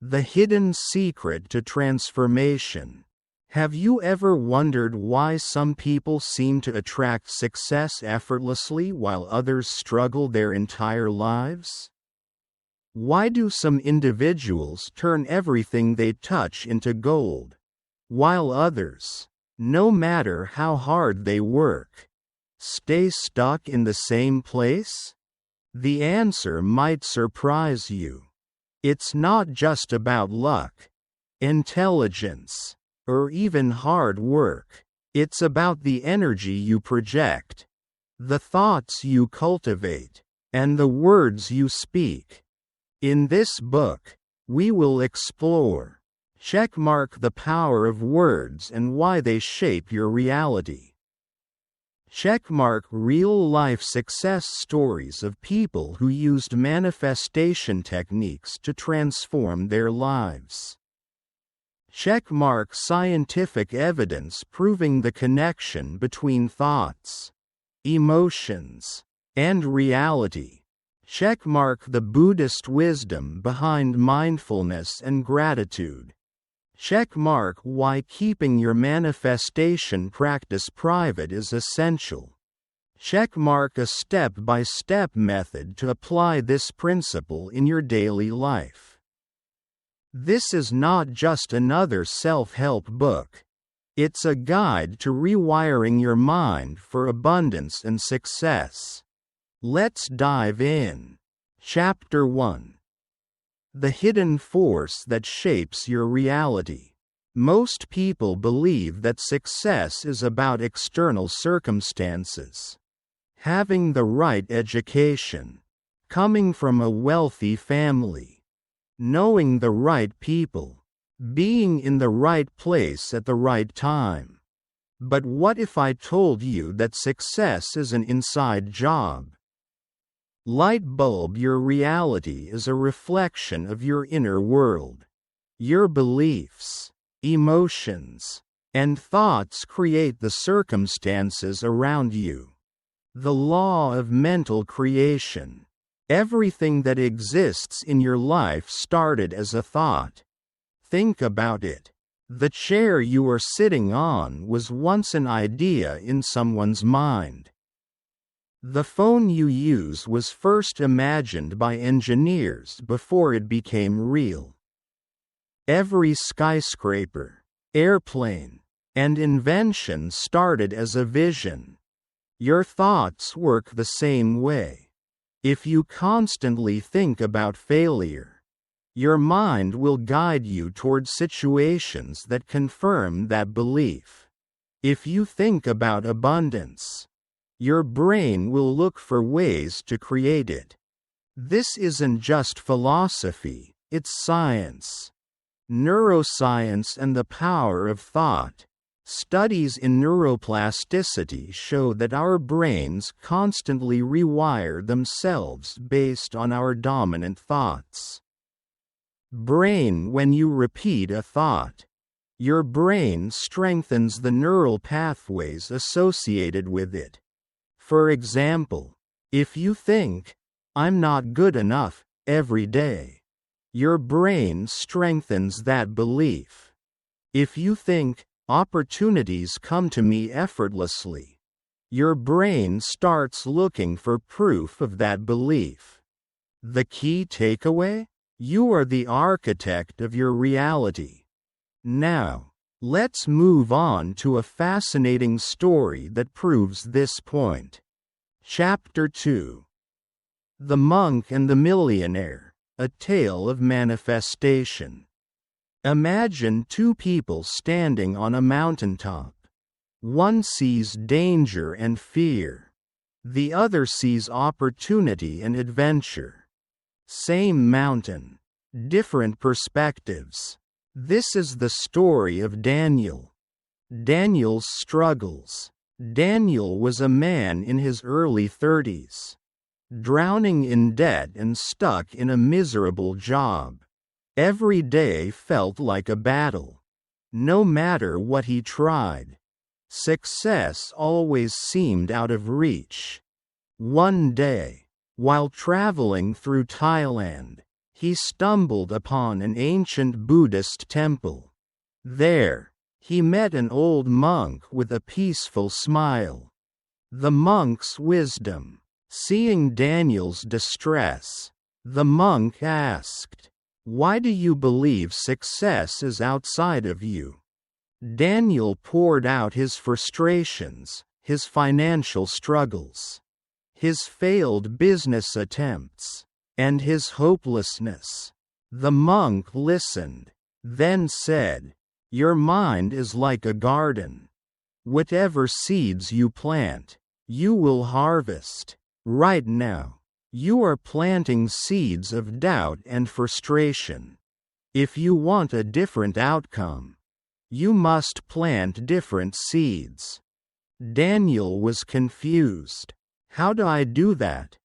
The hidden secret to transformation. Have you ever wondered why some people seem to attract success effortlessly while others struggle their entire lives? Why do some individuals turn everything they touch into gold, while others, no matter how hard they work, stay stuck in the same place? The answer might surprise you. It's not just about luck, intelligence, or even hard work. It's about the energy you project, the thoughts you cultivate, and the words you speak. In this book, we will explore, checkmark the power of words and why they shape your reality. Checkmark real-life success stories of people who used manifestation techniques to transform their lives. Checkmark scientific evidence proving the connection between thoughts, emotions, and reality. Checkmark the Buddhist wisdom behind mindfulness and gratitude. Checkmark why keeping your manifestation practice private is essential. Checkmark a step-by-step method to apply this principle in your daily life. This is not just another self-help book. It's a guide to rewiring your mind for abundance and success. Let's dive in. Chapter 1. The hidden force that shapes your reality. Most people believe that success is about external circumstances. Having the right education, coming from a wealthy family, knowing the right people, being in the right place at the right time. But what if I told you that success is an inside job? Light bulb, your reality is a reflection of your inner world. Your beliefs, emotions, and thoughts create the circumstances around you. The law of mental creation. Everything that exists in your life started as a thought. Think about it. The chair you are sitting on was once an idea in someone's mind. The phone you use was first imagined by engineers before it became real. Every skyscraper, airplane, and invention started as a vision. Your thoughts work the same way. If you constantly think about failure, your mind will guide you toward situations that confirm that belief. If you think about abundance, your brain will look for ways to create it. This isn't just philosophy, it's science. Neuroscience and the power of thought. Studies in neuroplasticity show that our brains constantly rewire themselves based on our dominant thoughts. Brain. When you repeat a thought, your brain strengthens the neural pathways associated with it. For example, if you think, "I'm not good enough," every day, your brain strengthens that belief. If you think, "Opportunities come to me effortlessly," your brain starts looking for proof of that belief. The key takeaway? You are the architect of your reality. Now, let's move on to a fascinating story that proves this point. Chapter 2. The Monk and the Millionaire, a Tale of Manifestation. Imagine two people standing on a mountaintop. One sees danger and fear. The other sees opportunity and adventure. Same mountain, different perspectives. This is the story of Daniel. Daniel's struggles. Daniel was a man in his early 30s, drowning in debt and stuck in a miserable job. Every day felt like a battle. No matter what he tried, success always seemed out of reach. One day, while traveling through Thailand, he stumbled upon an ancient Buddhist temple. There, he met an old monk with a peaceful smile. The monk's wisdom. Seeing Daniel's distress, the monk asked, "Why do you believe success is outside of you?" Daniel poured out his frustrations, his financial struggles, his failed business attempts, and his hopelessness. The monk listened, then said, "Your mind is like a garden. Whatever seeds you plant, you will harvest. Right now, you are planting seeds of doubt and frustration. If you want a different outcome, you must plant different seeds." Daniel was confused. "How do I do that?"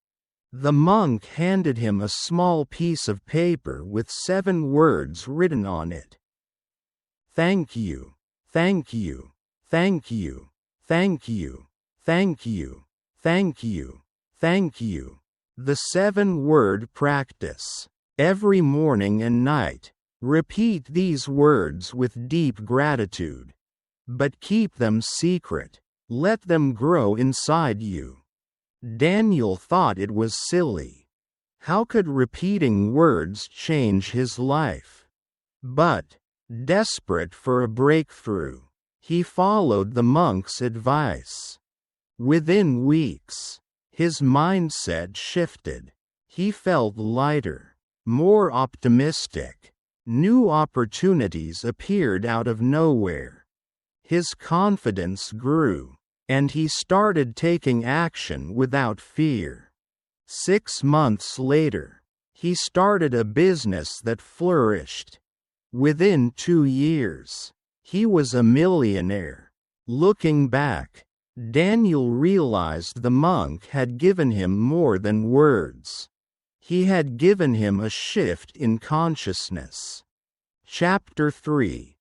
The monk handed him a small piece of paper with 7 words written on it. "Thank you, thank you, thank you, thank you, thank you, thank you, thank you." The 7-word practice. Every morning and night, repeat these words with deep gratitude. But keep them secret. Let them grow inside you. Daniel thought it was silly. How could repeating words change his life? But, desperate for a breakthrough, he followed the monk's advice. Within weeks, his mindset shifted. He felt lighter, more optimistic. New opportunities appeared out of nowhere. His confidence grew, and he started taking action without fear. 6 months later, he started a business that flourished. Within 2 years, he was a millionaire. Looking back, Daniel realized the monk had given him more than words. He had given him a shift in consciousness. Chapter 3.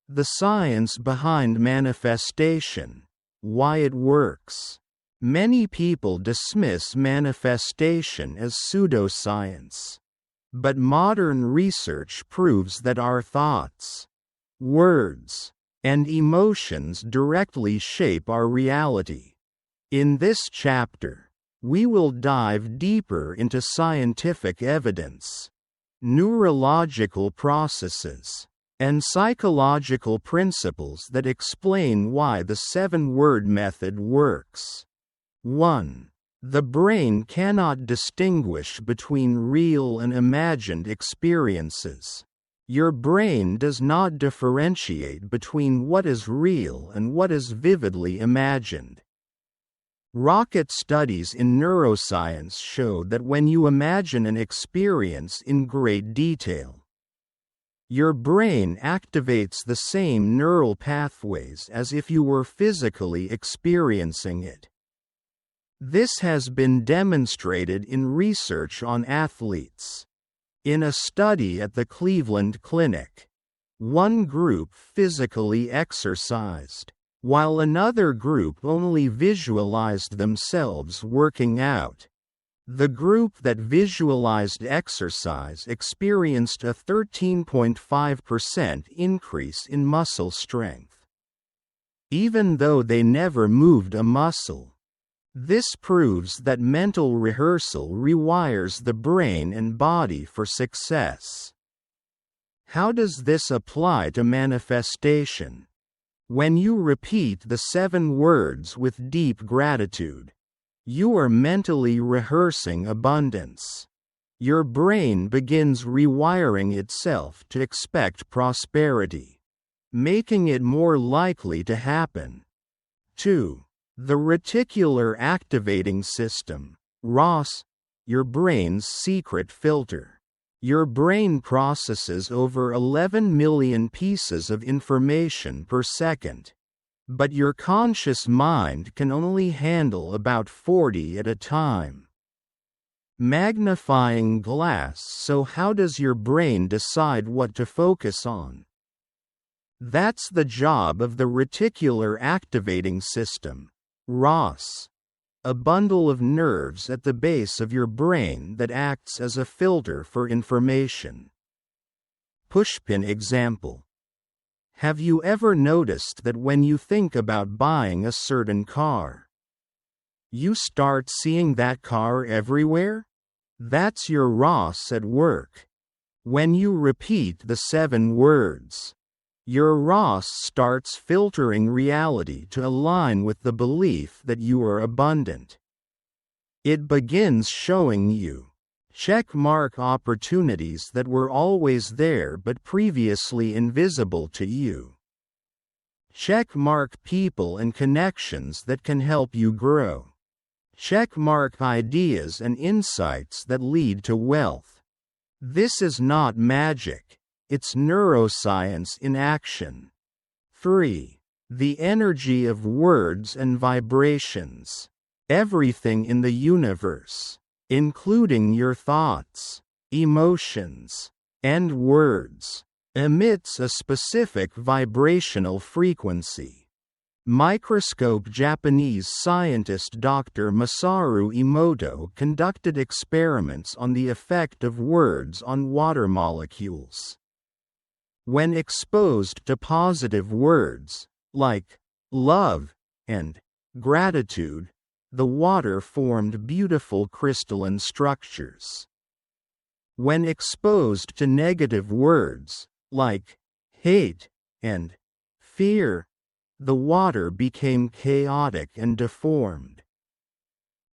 The Science Behind Manifestation. Why it works. Many people dismiss manifestation as pseudoscience. But modern research proves that our thoughts, words, and emotions directly shape our reality. In this chapter, we will dive deeper into scientific evidence, neurological processes, and psychological principles that explain why the 7-word method works. 1. The brain cannot distinguish between real and imagined experiences. Your brain does not differentiate between what is real and what is vividly imagined. Rocket studies in neuroscience show that when you imagine an experience in great detail, your brain activates the same neural pathways as if you were physically experiencing it. This has been demonstrated in research on athletes. In a study at the Cleveland Clinic, one group physically exercised, while another group only visualized themselves working out. The group that visualized exercise experienced a 13.5% increase in muscle strength, even though they never moved a muscle. This proves that mental rehearsal rewires the brain and body for success. How does this apply to manifestation? When you repeat the 7 words with deep gratitude, you are mentally rehearsing abundance. Your brain begins rewiring itself to expect prosperity, making it more likely to happen. 2. The reticular activating system, ROS, your brain's secret filter. Your brain processes over 11 million pieces of information per second, but your conscious mind can only handle about 40 at a time. Magnifying glass. So how does your brain decide what to focus on? That's the job of the reticular activating system, ROS. a bundle of nerves at the base of your brain that acts as a filter for information. Pushpin example. Have you ever noticed that when you think about buying a certain car, you start seeing that car everywhere? That's your Ross at work. When you repeat the 7 words, your Ross starts filtering reality to align with the belief that you are abundant. It begins showing you checkmark opportunities that were always there but previously invisible to you. Checkmark people and connections that can help you grow. Checkmark ideas and insights that lead to wealth. This is not magic, it's neuroscience in action. 3. The energy of words and vibrations. Everything in the universe, including your thoughts, emotions, and words, emits a specific vibrational frequency. Microscope Japanese scientist Dr. Masaru Emoto conducted experiments on the effect of words on water molecules. When exposed to positive words, like love and gratitude, the water formed beautiful crystalline structures. When exposed to negative words, like hate and fear, the water became chaotic and deformed.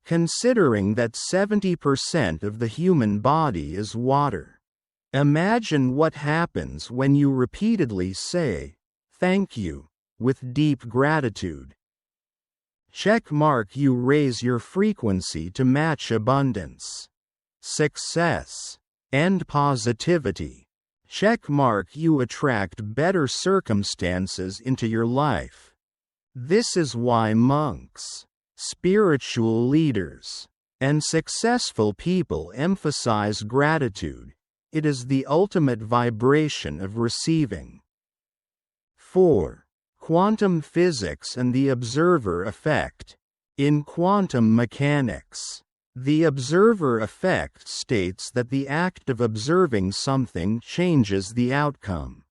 Considering that 70% of the human body is water, imagine what happens when you repeatedly say, "Thank you," with deep gratitude. Checkmark, you raise your frequency to match abundance, success, and positivity. Checkmark, you attract better circumstances into your life. This is why monks, spiritual leaders, and successful people emphasize gratitude. It is the ultimate vibration of receiving. 4. Quantum physics and the observer effect. In quantum mechanics, the observer effect states that the act of observing something changes the outcome.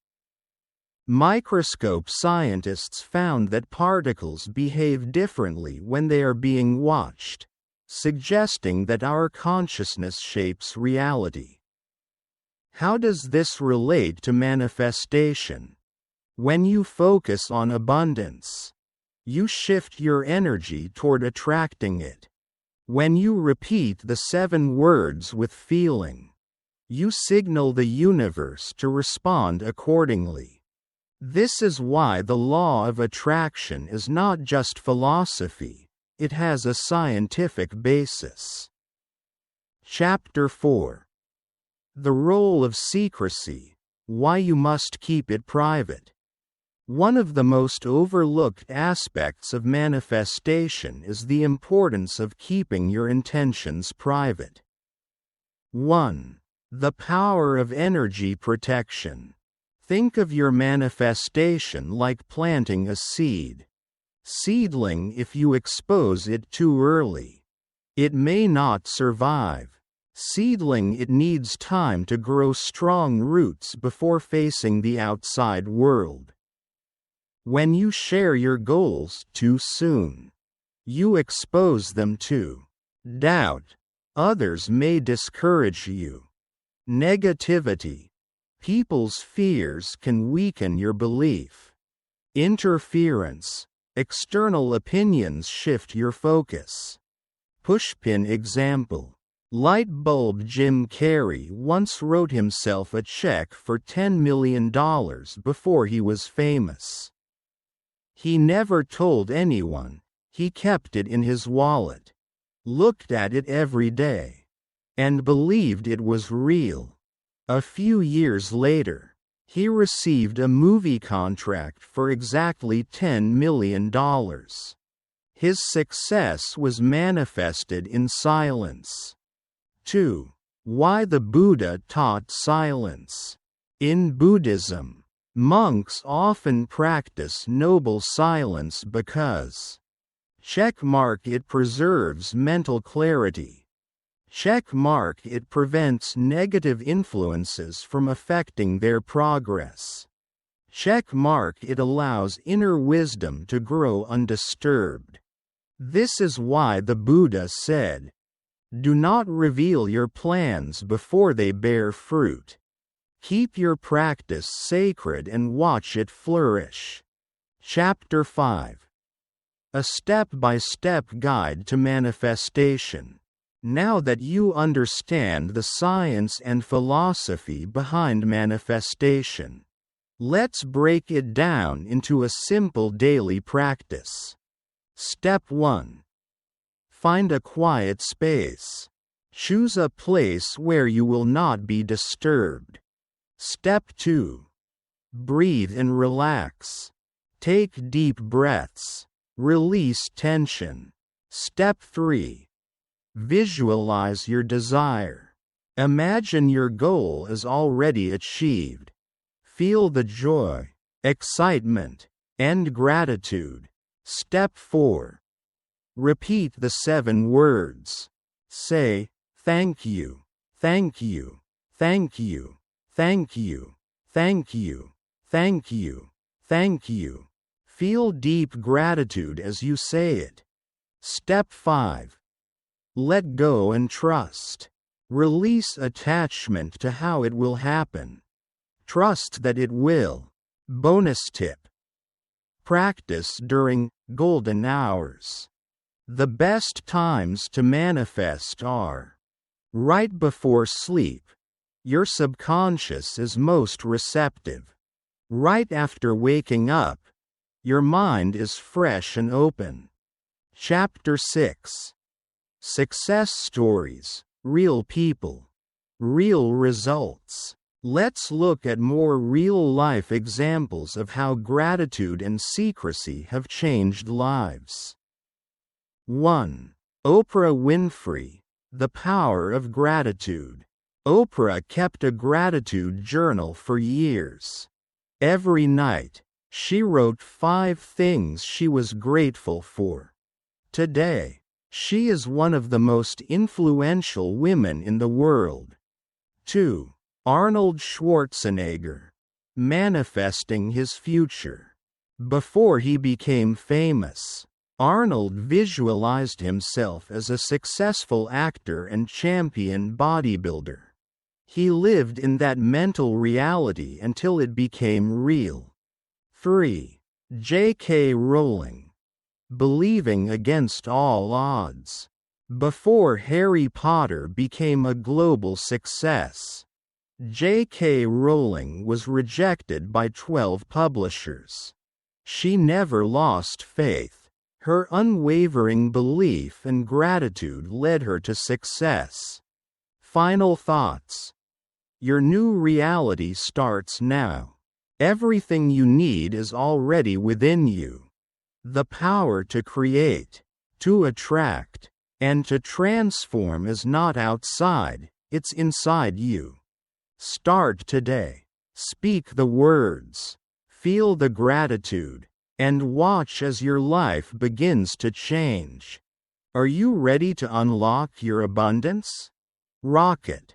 Microscope scientists found that particles behave differently when they are being watched, suggesting that our consciousness shapes reality. How does this relate to manifestation? When you focus on abundance, you shift your energy toward attracting it. When you repeat the 7 words with feeling, you signal the universe to respond accordingly. This is why the law of attraction is not just philosophy, it has a scientific basis. Chapter 4. The role of secrecy, why you must keep it private. One of the most overlooked aspects of manifestation is the importance of keeping your intentions private. 1. The power of energy protection. Think of your manifestation like planting a seed. Seedling, if you expose it too early, it may not survive. Seedling, it needs time to grow strong roots before facing the outside world. When you share your goals too soon, you expose them to doubt. Others may discourage you. Negativity. People's fears can weaken your belief. Interference. External opinions shift your focus. Pushpin example. Light bulb Jim Carrey once wrote himself a check for $10 million before he was famous. He never told anyone, he kept it in his wallet, looked at it every day, and believed it was real. A few years later, he received a movie contract for exactly $10 million. His success was manifested in silence. 2. Why the Buddha taught silence. In Buddhism, monks often practice noble silence because Checkmark, it preserves mental clarity. Checkmark, it prevents negative influences from affecting their progress. Checkmark, it allows inner wisdom to grow undisturbed. This is why the Buddha said, "Do not reveal your plans before they bear fruit. Keep your practice sacred and watch it flourish." Chapter 5. A step-by-step guide to manifestation. Now that you understand the science and philosophy behind manifestation, let's break it down into a simple daily practice. Step 1. Find a quiet space. Choose a place where you will not be disturbed. Step 2. Breathe and relax. Take deep breaths. Release tension. Step 3. Visualize your desire. Imagine your goal is already achieved. Feel the joy, excitement, and gratitude. Step 4. Repeat the 7 words. Say, "Thank you, thank you, thank you, thank you, thank you, thank you, thank you." Feel deep gratitude as you say it. Step 5. Let go and trust. Release attachment to how it will happen. Trust that it will. Bonus tip. Practice during golden hours. The best times to manifest are right before sleep. Your subconscious is most receptive. Right after waking up, your mind is fresh and open. Chapter 6. Success stories, real people, real results. Let's look at more real-life examples of how gratitude and secrecy have changed lives. 1. Oprah Winfrey, the power of gratitude. Oprah kept a gratitude journal for years. Every night, she wrote 5 things she was grateful for. Today, she is one of the most influential women in the world. 2. Arnold Schwarzenegger, manifesting his future. Before he became famous, Arnold visualized himself as a successful actor and champion bodybuilder. He lived in that mental reality until it became real. 3. J.K. Rowling, believing against all odds. Before Harry Potter became a global success, J.K. Rowling was rejected by 12 publishers. She never lost faith. Her unwavering belief and gratitude led her to success. Final thoughts. Your new reality starts now. Everything you need is already within you. The power to create, to attract, and to transform is not outside, it's inside you. Start today. Speak the words. Feel the gratitude. And watch as your life begins to change. Are you ready to unlock your abundance? Rocket.